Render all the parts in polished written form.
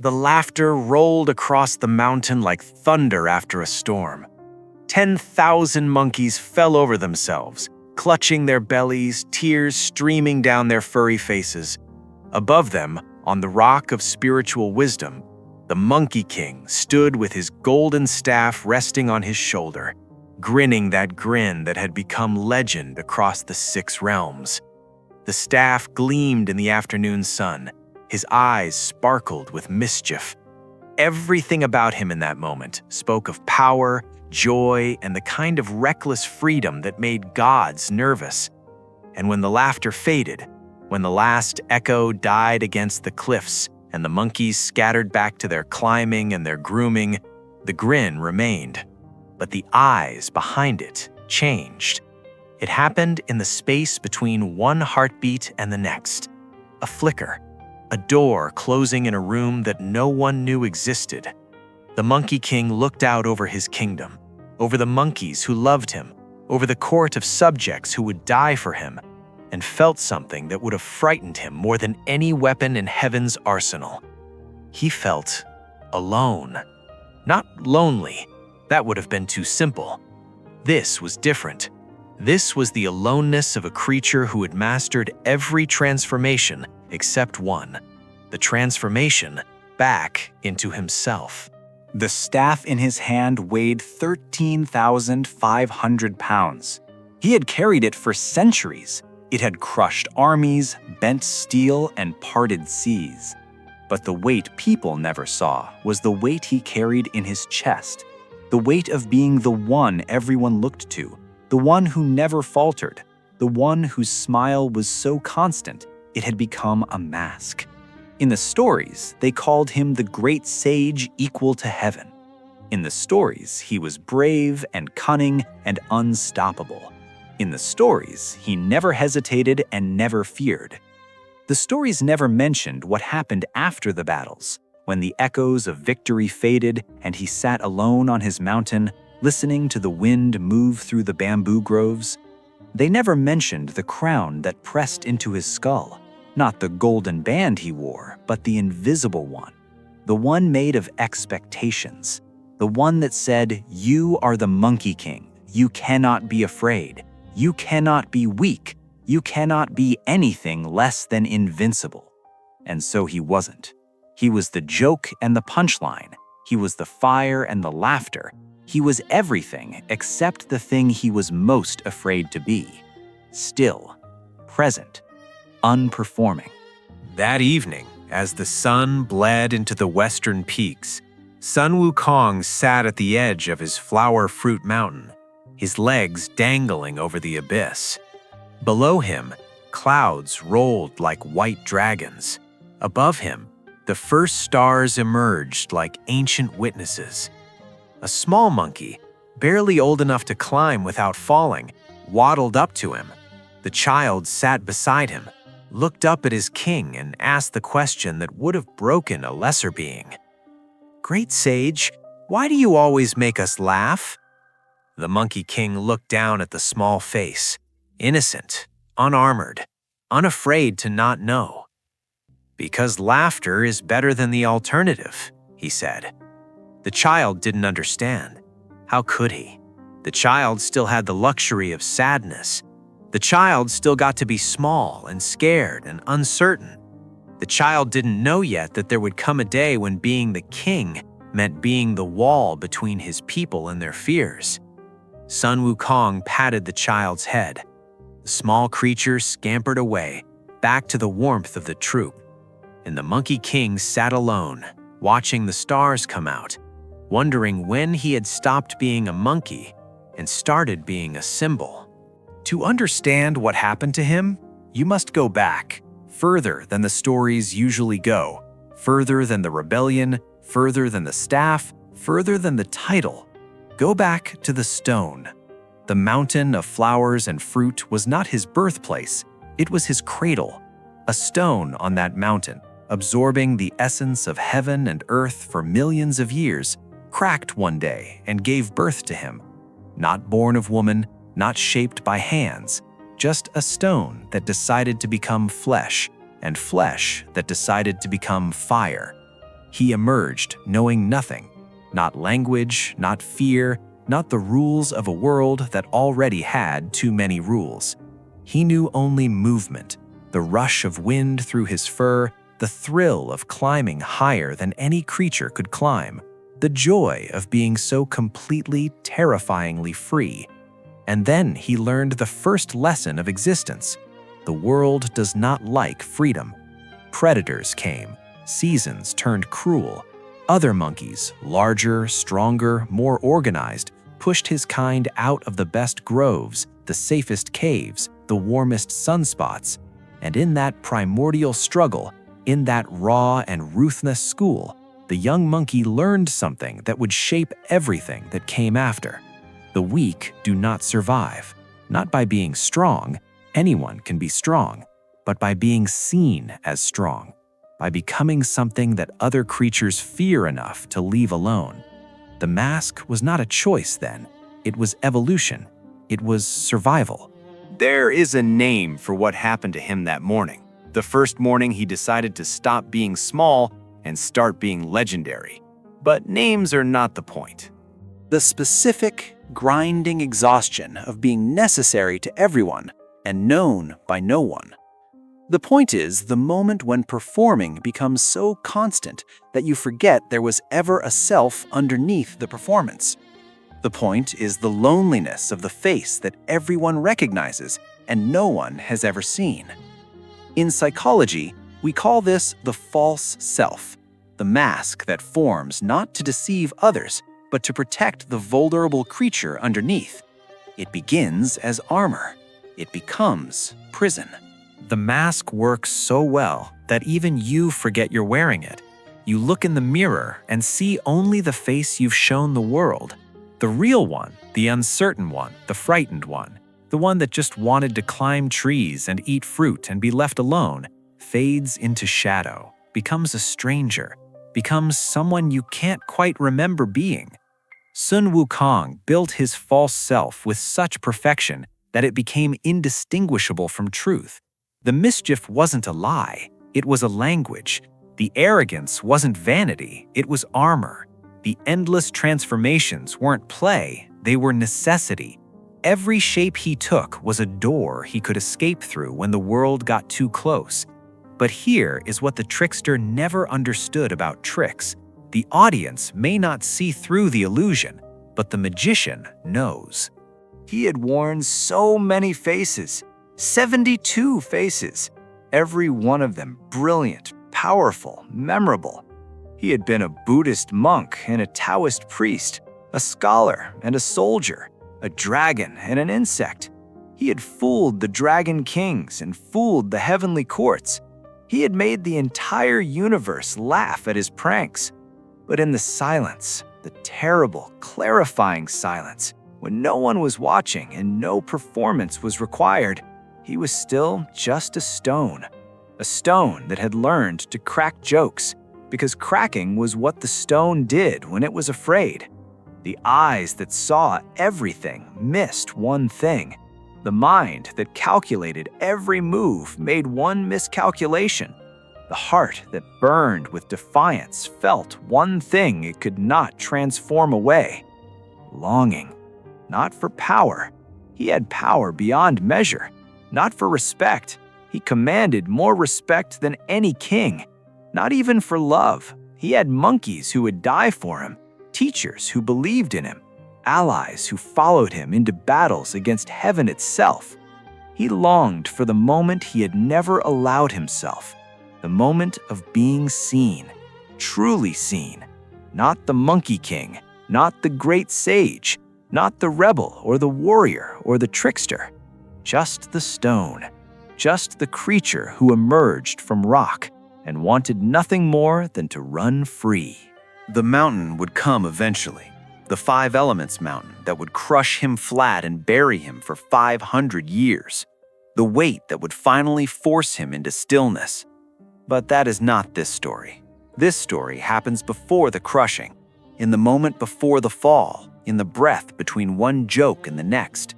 The laughter rolled across the mountain like thunder after a storm. 10,000 monkeys fell over themselves, clutching their bellies, tears streaming down their furry faces. Above them, on the rock of spiritual wisdom, the Monkey King stood with his golden staff resting on his shoulder, grinning that grin that had become legend across the 6 realms. The staff gleamed in the afternoon sun. His eyes sparkled with mischief. Everything about him in that moment spoke of power, joy, and the kind of reckless freedom that made gods nervous. And when the laughter faded, when the last echo died against the cliffs and the monkeys scattered back to their climbing and their grooming, the grin remained. But the eyes behind it changed. It happened in the space between one heartbeat and the next. A flicker, a door closing in a room that no one knew existed. The Monkey King looked out over his kingdom, over the monkeys who loved him, over the court of subjects who would die for him, and felt something that would have frightened him more than any weapon in heaven's arsenal. He felt alone. Not lonely. That would have been too simple. This was different. This was the aloneness of a creature who had mastered every transformation except one, the transformation back into himself. The staff in his hand weighed 13,500 pounds. He had carried it for centuries. It had crushed armies, bent steel, and parted seas. But the weight people never saw was the weight he carried in his chest, the weight of being the one everyone looked to, the one who never faltered, the one whose smile was so constant it had become a mask. In the stories, they called him the great sage equal to heaven. In the stories, he was brave and cunning and unstoppable. In the stories, he never hesitated and never feared. The stories never mentioned what happened after the battles, when the echoes of victory faded and he sat alone on his mountain, listening to the wind move through the bamboo groves. They never mentioned the crown that pressed into his skull, not the golden band he wore, but the invisible one, the one made of expectations, the one that said, "You are the Monkey King. You cannot be afraid. You cannot be weak. You cannot be anything less than invincible." And so he wasn't. He was the joke and the punchline. He was the fire and the laughter. He was everything except the thing he was most afraid to be. Still, present, unperforming. That evening, as the sun bled into the western peaks, Sun Wukong sat at the edge of his flower fruit mountain, his legs dangling over the abyss. Below him, clouds rolled like white dragons. Above him, the first stars emerged like ancient witnesses. A small monkey, barely old enough to climb without falling, waddled up to him. The child sat beside him, looked up at his king, and asked the question that would have broken a lesser being. "Great sage, why do you always make us laugh?" The Monkey King looked down at the small face, innocent, unarmored, unafraid to not know. "Because laughter is better than the alternative," he said. The child didn't understand. How could he? The child still had the luxury of sadness. The child still got to be small and scared and uncertain. The child didn't know yet that there would come a day when being the king meant being the wall between his people and their fears. Sun Wukong patted the child's head. The small creature scampered away, back to the warmth of the troop. And the Monkey King sat alone, watching the stars come out, wondering when he had stopped being a monkey and started being a symbol. To understand what happened to him, you must go back, further than the stories usually go, further than the rebellion, further than the staff, further than the title. Go back to the stone. The mountain of flowers and fruit was not his birthplace, it was his cradle. A stone on that mountain, absorbing the essence of heaven and earth for millions of years, cracked one day and gave birth to him. Not born of woman, not shaped by hands, just a stone that decided to become flesh, and flesh that decided to become fire. He emerged knowing nothing, not language, not fear, not the rules of a world that already had too many rules. He knew only movement, the rush of wind through his fur, the thrill of climbing higher than any creature could climb, the joy of being so completely, terrifyingly free. And then he learned the first lesson of existence. The world does not like freedom. Predators came, seasons turned cruel. Other monkeys, larger, stronger, more organized, pushed his kind out of the best groves, the safest caves, the warmest sunspots. And in that primordial struggle, in that raw and ruthless school, the young monkey learned something that would shape everything that came after. The weak do not survive, not by being strong, anyone can be strong, but by being seen as strong, by becoming something that other creatures fear enough to leave alone. The mask was not a choice then, it was evolution, it was survival. There is a name for what happened to him that morning. The first morning he decided to stop being small and start being legendary. But names are not the point. The specific, grinding exhaustion of being necessary to everyone and known by no one. The point is the moment when performing becomes so constant that you forget there was ever a self underneath the performance. The point is the loneliness of the face that everyone recognizes and no one has ever seen. In psychology, we call this the false self, the mask that forms not to deceive others, but to protect the vulnerable creature underneath. It begins as armor. It becomes prison. The mask works so well that even you forget you're wearing it. You look in the mirror and see only the face you've shown the world. The real one, the uncertain one, the frightened one, the one that just wanted to climb trees and eat fruit and be left alone, fades into shadow, becomes a stranger, becomes someone you can't quite remember being. Sun Wukong built his false self with such perfection that it became indistinguishable from truth. The mischief wasn't a lie, it was a language. The arrogance wasn't vanity, it was armor. The endless transformations weren't play, they were necessity. Every shape he took was a door he could escape through when the world got too close. But here is what the trickster never understood about tricks. The audience may not see through the illusion, but the magician knows. He had worn so many faces, 72 faces, every one of them brilliant, powerful, memorable. He had been a Buddhist monk and a Taoist priest, a scholar and a soldier, a dragon and an insect. He had fooled the dragon kings and fooled the heavenly courts. He had made the entire universe laugh at his pranks. But in the silence, the terrible, clarifying silence, when no one was watching and no performance was required, he was still just a stone that had learned to crack jokes, because cracking was what the stone did when it was afraid. The eyes that saw everything missed one thing. The mind that calculated every move made one miscalculation. The heart that burned with defiance felt one thing it could not transform away. Longing, not for power. He had power beyond measure. Not for respect. He commanded more respect than any king. Not even for love. He had monkeys who would die for him, teachers who believed in him, allies who followed him into battles against heaven itself. He longed for the moment he had never allowed himself, the moment of being seen, truly seen. Not the Monkey King, not the great sage, not the rebel or the warrior or the trickster. Just the stone, just the creature who emerged from rock and wanted nothing more than to run free. The mountain would come eventually, the 5 Elements mountain that would crush him flat and bury him for 500 years, the weight that would finally force him into stillness. But that is not this story. This story happens before the crushing, in the moment before the fall, in the breath between one joke and the next.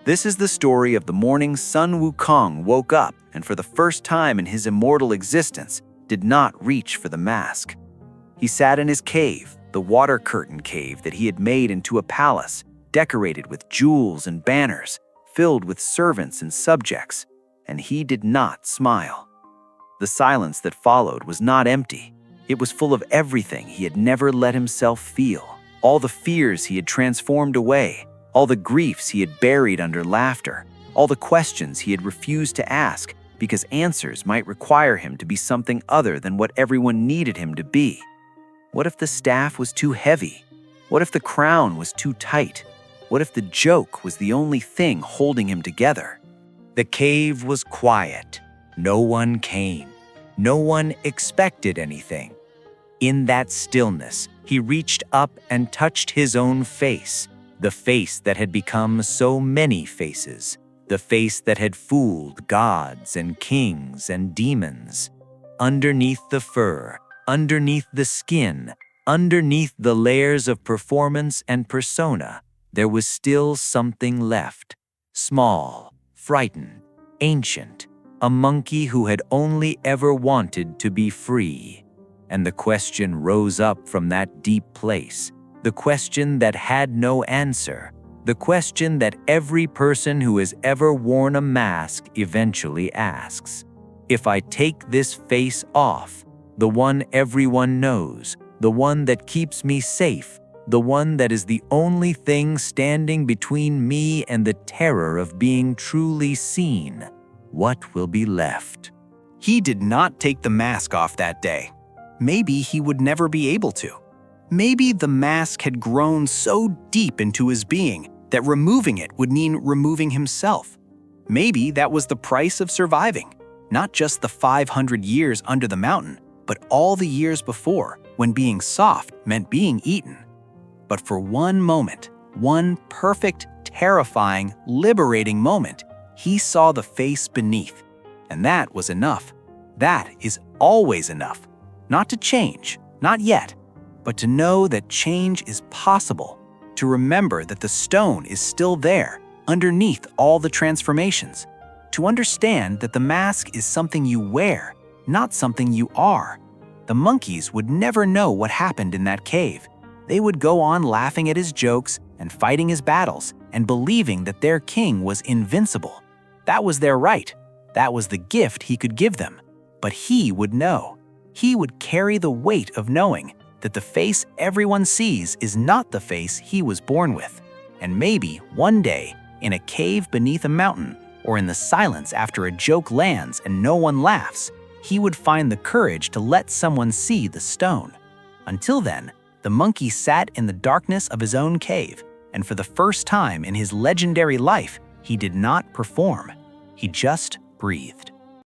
This is the story of the morning Sun Wukong woke up and for the first time in his immortal existence did not reach for the mask. He sat in his cave, the water curtain cave that he had made into a palace, decorated with jewels and banners, filled with servants and subjects, and he did not smile. The silence that followed was not empty. It was full of everything he had never let himself feel, all the fears he had transformed away, all the griefs he had buried under laughter, all the questions he had refused to ask because answers might require him to be something other than what everyone needed him to be. What if the staff was too heavy? What if the crown was too tight? What if the joke was the only thing holding him together? The cave was quiet. No one came. No one expected anything. In that stillness, he reached up and touched his own face, the face that had become so many faces, the face that had fooled gods and kings and demons. Underneath the fur, underneath the skin, underneath the layers of performance and persona, there was still something left. Small, frightened, ancient, a monkey who had only ever wanted to be free. And the question rose up from that deep place, the question that had no answer, the question that every person who has ever worn a mask eventually asks. If I take this face off, the one everyone knows, the one that keeps me safe, the one that is the only thing standing between me and the terror of being truly seen, what will be left? He did not take the mask off that day. Maybe he would never be able to. Maybe the mask had grown so deep into his being that removing it would mean removing himself. Maybe that was the price of surviving, not just the 500 years under the mountain, but all the years before, when being soft meant being eaten. But for one moment, one perfect, terrifying, liberating moment, he saw the face beneath. And that was enough. That is always enough. Not to change, not yet, but to know that change is possible, to remember that the stone is still there, underneath all the transformations, to understand that the mask is something you wear, not something you are. The monkeys would never know what happened in that cave. They would go on laughing at his jokes and fighting his battles and believing that their king was invincible. That was their right. That was the gift he could give them. But he would know. He would carry the weight of knowing that the face everyone sees is not the face he was born with. And maybe one day, in a cave beneath a mountain, or in the silence after a joke lands and no one laughs, he would find the courage to let someone see the stone. Until then, the monkey sat in the darkness of his own cave, and for the first time in his legendary life, he did not perform. He just breathed.